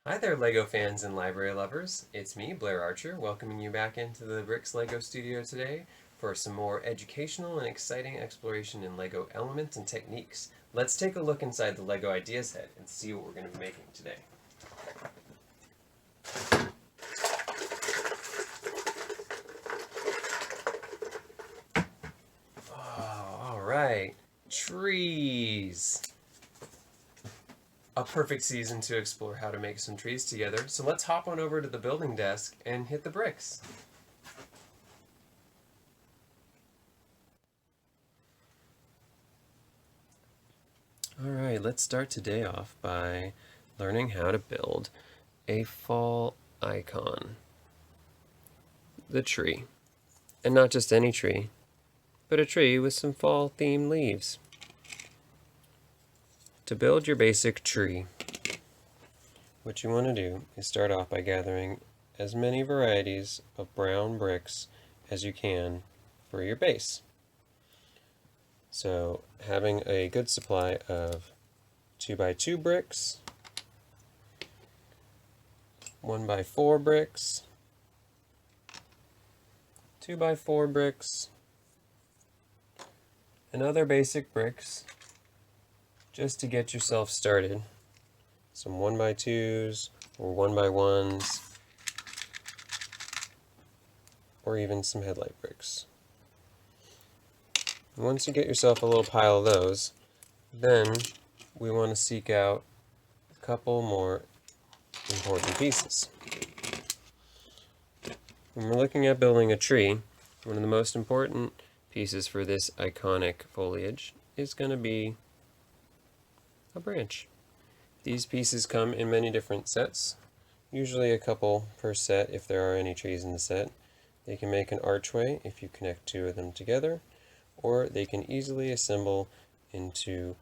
Hi there, LEGO fans and library lovers. It's me, Blair Archer, welcoming you back into the Brix LEGO studio today for some more educational and exciting exploration in LEGO elements and techniques. Let's take a look inside the LEGO Idea Set and see what we're going to be making today. Oh, alright. Trees! A perfect season to explore how to make some trees together, so let's hop on over to the building desk and hit the bricks. Alright, let's start today off by learning how to build a fall icon. The tree. And not just any tree, but a tree with some fall themed leaves. To build your basic tree, what you want to do is start off by gathering as many varieties of brown bricks as you can for your base. So having a good supply of 2x2 bricks, 1x4 bricks, 2x4 bricks, and other basic bricks just to get yourself started. Some 1x2s or 1x1s, or even some headlight bricks. Once you get yourself a little pile of those, then we want to seek out a couple more important pieces. When we're looking at building a tree, one of the most important pieces for this iconic foliage is going to be a branch. These pieces come in many different sets, usually a couple per set if there are any trees in the set. They can make an archway if you connect two of them together, or they can easily assemble into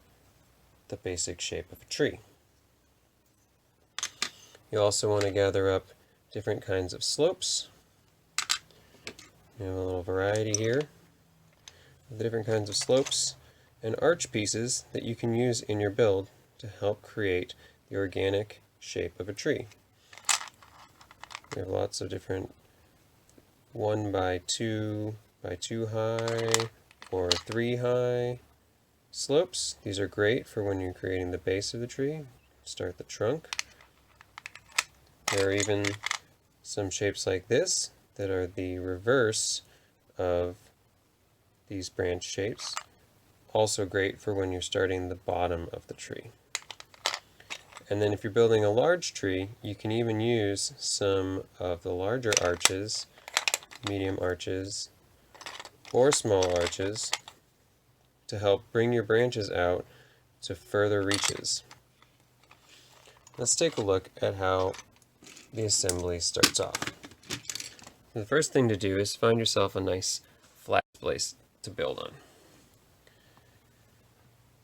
the basic shape of a tree. You also want to gather up different kinds of slopes. You have a little variety here of the different kinds of slopes and arch pieces that you can use in your build to help create the organic shape of a tree. We have lots of different 1x2 by 2 high or 3 high slopes. These are great for when you're creating the base of the tree. Start the trunk. There are even some shapes like this that are the reverse of these branch shapes. Also great for when you're starting the bottom of the tree. And then if you're building a large tree, you can even use some of the larger arches, medium arches, or small arches to help bring your branches out to further reaches. Let's take a look at how the assembly starts off. The first thing to do is find yourself a nice flat place to build on.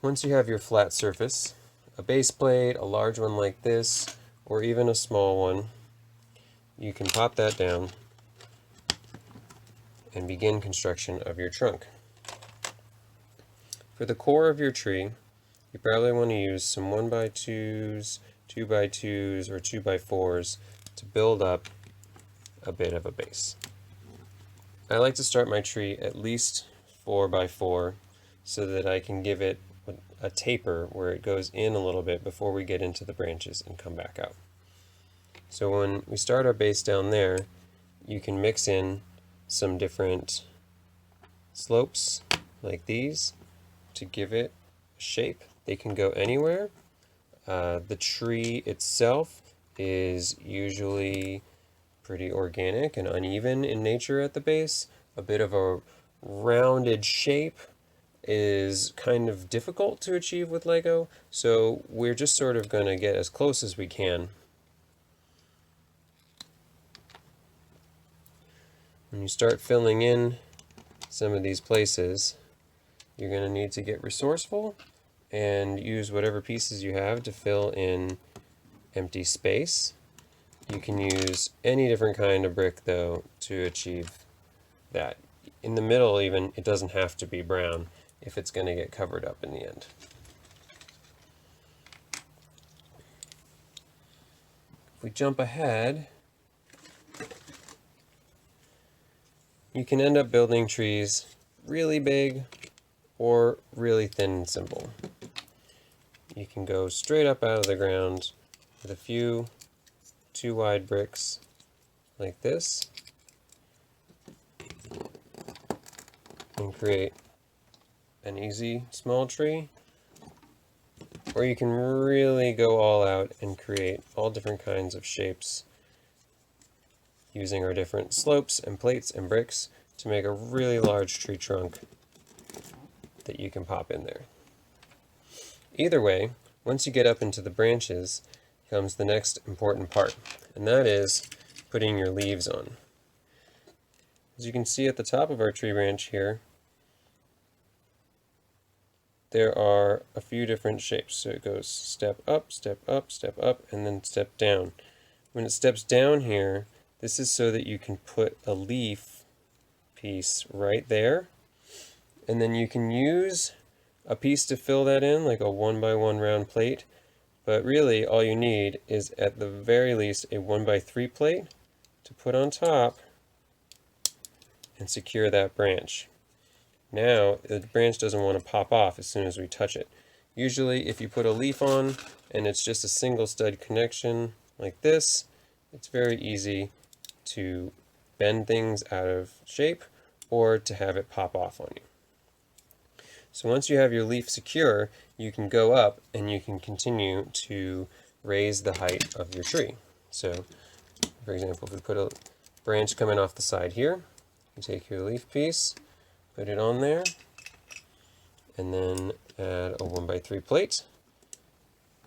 Once you have your flat surface, a base plate, a large one like this, or even a small one, you can pop that down and begin construction of your trunk. For the core of your tree, you probably want to use some 1x2s, 2x2s, or 2x4s to build up a bit of a base. I like to start my tree at least 4x4 so that I can give it a taper where it goes in a little bit before we get into the branches and come back out. So when we start our base down there, you can mix in some different slopes like these to give it a shape. They can go anywhere. The tree itself is usually pretty organic and uneven in nature at the base. A bit of a rounded shape is kind of difficult to achieve with Lego, so we're just sort of going to get as close as we can. When you start filling in some of these places, you're going to need to get resourceful and use whatever pieces you have to fill in empty space. You can use any different kind of brick, though, to achieve that. In the middle, even, it doesn't have to be brown if it's going to get covered up in the end. If we jump ahead, you can end up building trees really big or really thin and simple. You can go straight up out of the ground with a few 2-wide bricks like this and create an easy small tree, or you can really go all out and create all different kinds of shapes using our different slopes and plates and bricks to make a really large tree trunk that you can pop in there. Either way, once you get up into the branches comes the next important part, and that is putting your leaves on. As you can see at the top of our tree branch here, there are a few different shapes. So it goes step up, step up, step up, and then step down. When it steps down here, this is so that you can put a leaf piece right there, and then you can use a piece to fill that in, like a 1x1 round plate, but really all you need is at the very least a 1x3 plate to put on top and secure that branch. Now the branch doesn't want to pop off as soon as we touch it. Usually if you put a leaf on and it's just a single stud connection like this, it's very easy to bend things out of shape or to have it pop off on you. So once you have your leaf secure, you can go up and you can continue to raise the height of your tree. So for example, if we put a branch coming off the side here, you take your leaf piece, put it on there, and then add a 1x3 plate,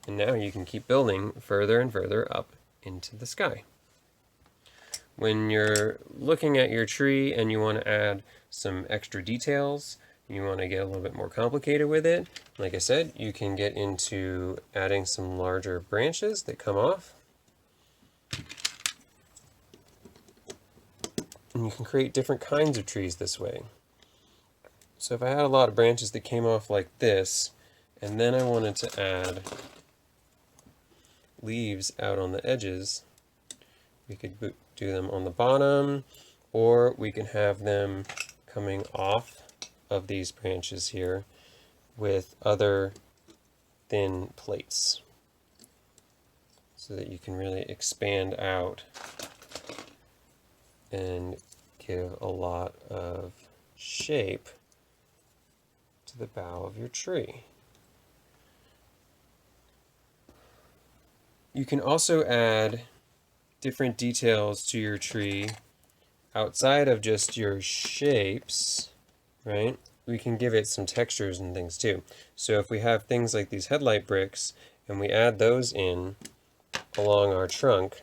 and now you can keep building further and further up into the sky. When you're looking at your tree and you want to add some extra details, you want to get a little bit more complicated with it, like I said, you can get into adding some larger branches that come off. And you can create different kinds of trees this way. So if I had a lot of branches that came off like this, and then I wanted to add leaves out on the edges, we could do them on the bottom, or we can have them coming off of these branches here with other thin plates so that you can really expand out and give a lot of shape to the bough of your tree. You can also add different details to your tree outside of just your shapes, right? We can give it some textures and things too. So if we have things like these headlight bricks and we add those in along our trunk,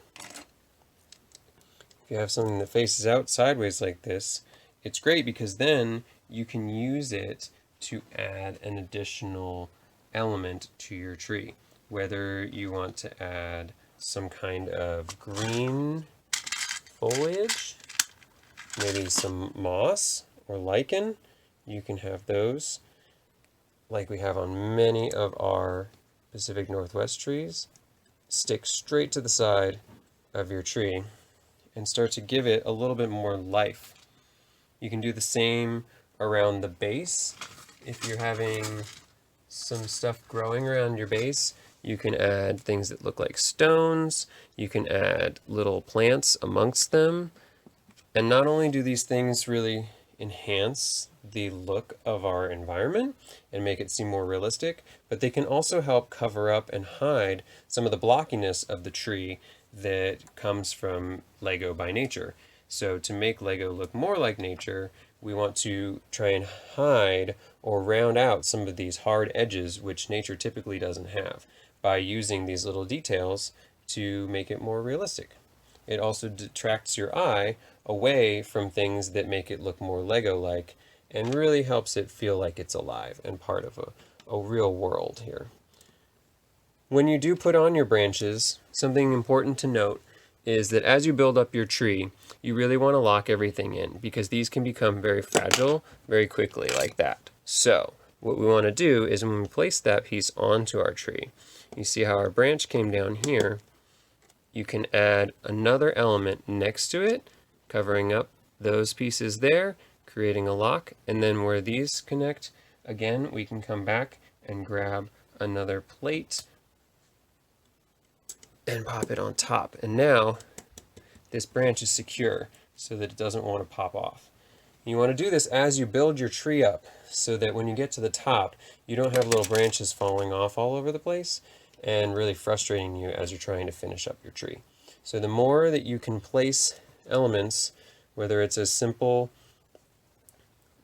if you have something that faces out sideways like this, it's great because then you can use it to add an additional element to your tree. Whether you want to add some kind of green foliage, maybe some moss or lichen, you can have those like we have on many of our Pacific Northwest trees. Stick straight to the side of your tree and start to give it a little bit more life. You can do the same around the base. If you're having some stuff growing around your base, you can add things that look like stones. You can add little plants amongst them. And not only do these things really enhance the look of our environment and make it seem more realistic, but they can also help cover up and hide some of the blockiness of the tree that comes from Lego by nature. So to make Lego look more like nature, we want to try and hide or round out some of these hard edges which nature typically doesn't have by using these little details to make it more realistic. It also detracts your eye away from things that make it look more Lego-like and really helps it feel like it's alive and part of a real world here. When you do put on your branches, something important to note is that as you build up your tree, you really want to lock everything in because these can become very fragile very quickly like that. So what we want to do is when we place that piece onto our tree, you see how our branch came down here, you can add another element next to it, covering up those pieces there, creating a lock, and then where these connect, again, we can come back and grab another plate and pop it on top. And now this branch is secure so that it doesn't want to pop off. You want to do this as you build your tree up so that when you get to the top, you don't have little branches falling off all over the place and really frustrating you as you're trying to finish up your tree. So the more that you can place elements, whether it's a simple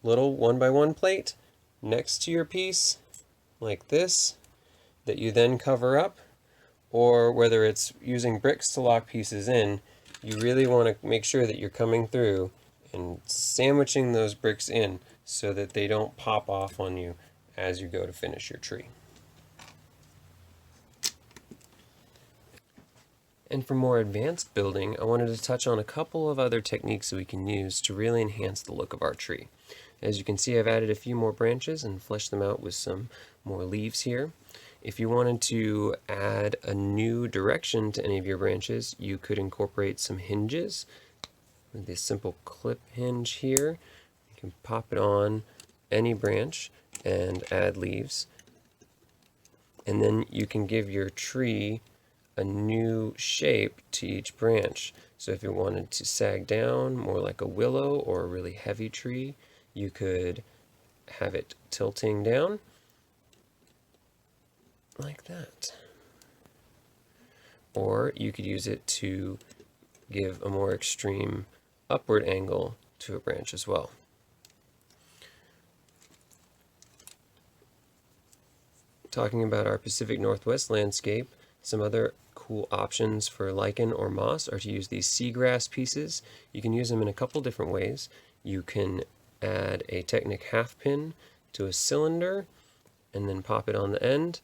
little 1x1 plate next to your piece like this that you then cover up, or whether it's using bricks to lock pieces in, you really want to make sure that you're coming through and sandwiching those bricks in so that they don't pop off on you as you go to finish your tree. And for more advanced building, I wanted to touch on a couple of other techniques that we can use to really enhance the look of our tree. As you can see, I've added a few more branches and fleshed them out with some more leaves here. If you wanted to add a new direction to any of your branches, you could incorporate some hinges with this simple clip hinge here. You can pop it on any branch and add leaves. And then you can give your tree a new shape to each branch. So if you wanted to sag down more like a willow or a really heavy tree, you could have it tilting down like that. Or you could use it to give a more extreme upward angle to a branch as well. Talking about our Pacific Northwest landscape, some other cool options for lichen or moss are to use these seagrass pieces. You can use them in a couple different ways. You can add a Technic half pin to a cylinder and then pop it on the end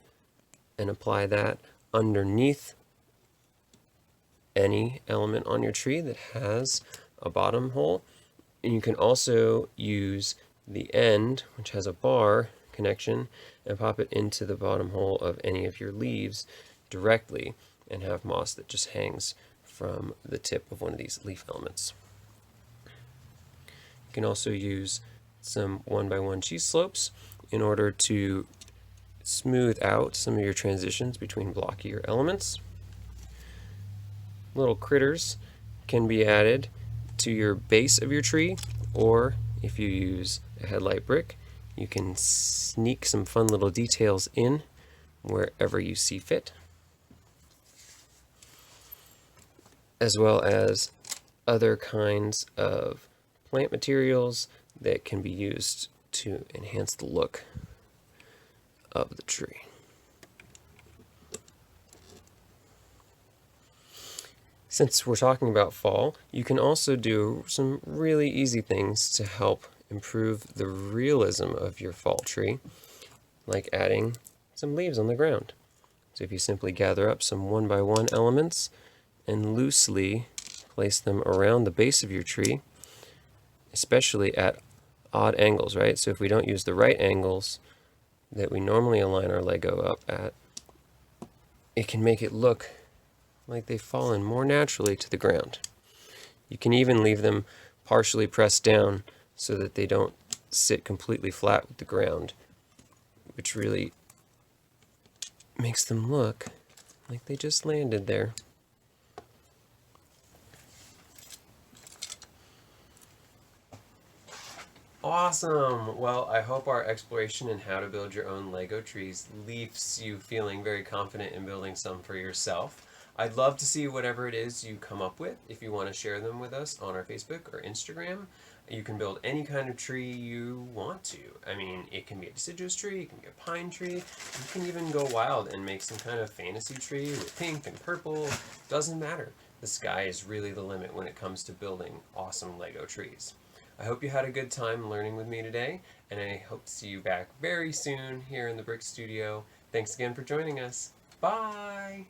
and apply that underneath any element on your tree that has a bottom hole. And you can also use the end, which has a bar connection, and pop it into the bottom hole of any of your leaves directly and have moss that just hangs from the tip of one of these leaf elements. You can also use some 1x1 cheese slopes in order to smooth out some of your transitions between blockier elements. Little critters can be added to your base of your tree, or if you use a headlight brick, you can sneak some fun little details in wherever you see fit, as well as other kinds of plant materials that can be used to enhance the look of the tree. Since we're talking about fall, you can also do some really easy things to help improve the realism of your fall tree, like adding some leaves on the ground. So if you simply gather up some 1x1 elements and loosely place them around the base of your tree, especially at odd angles, right? So if we don't use the right angles that we normally align our Lego up at, it can make it look like they've fallen more naturally to the ground. You can even leave them partially pressed down so that they don't sit completely flat with the ground, which really makes them look like they just landed there. Awesome! Well, I hope our exploration in how to build your own Lego trees leaves you feeling very confident in building some for yourself. I'd love to see whatever it is you come up with. If you want to share them with us on our Facebook or Instagram, you can build any kind of tree you want to. I mean, it can be a deciduous tree, it can be a pine tree, you can even go wild and make some kind of fantasy tree with pink and purple. Doesn't matter. The sky is really the limit when it comes to building awesome Lego trees. I hope you had a good time learning with me today, and I hope to see you back very soon here in the Brix studio. Thanks again for joining us. Bye!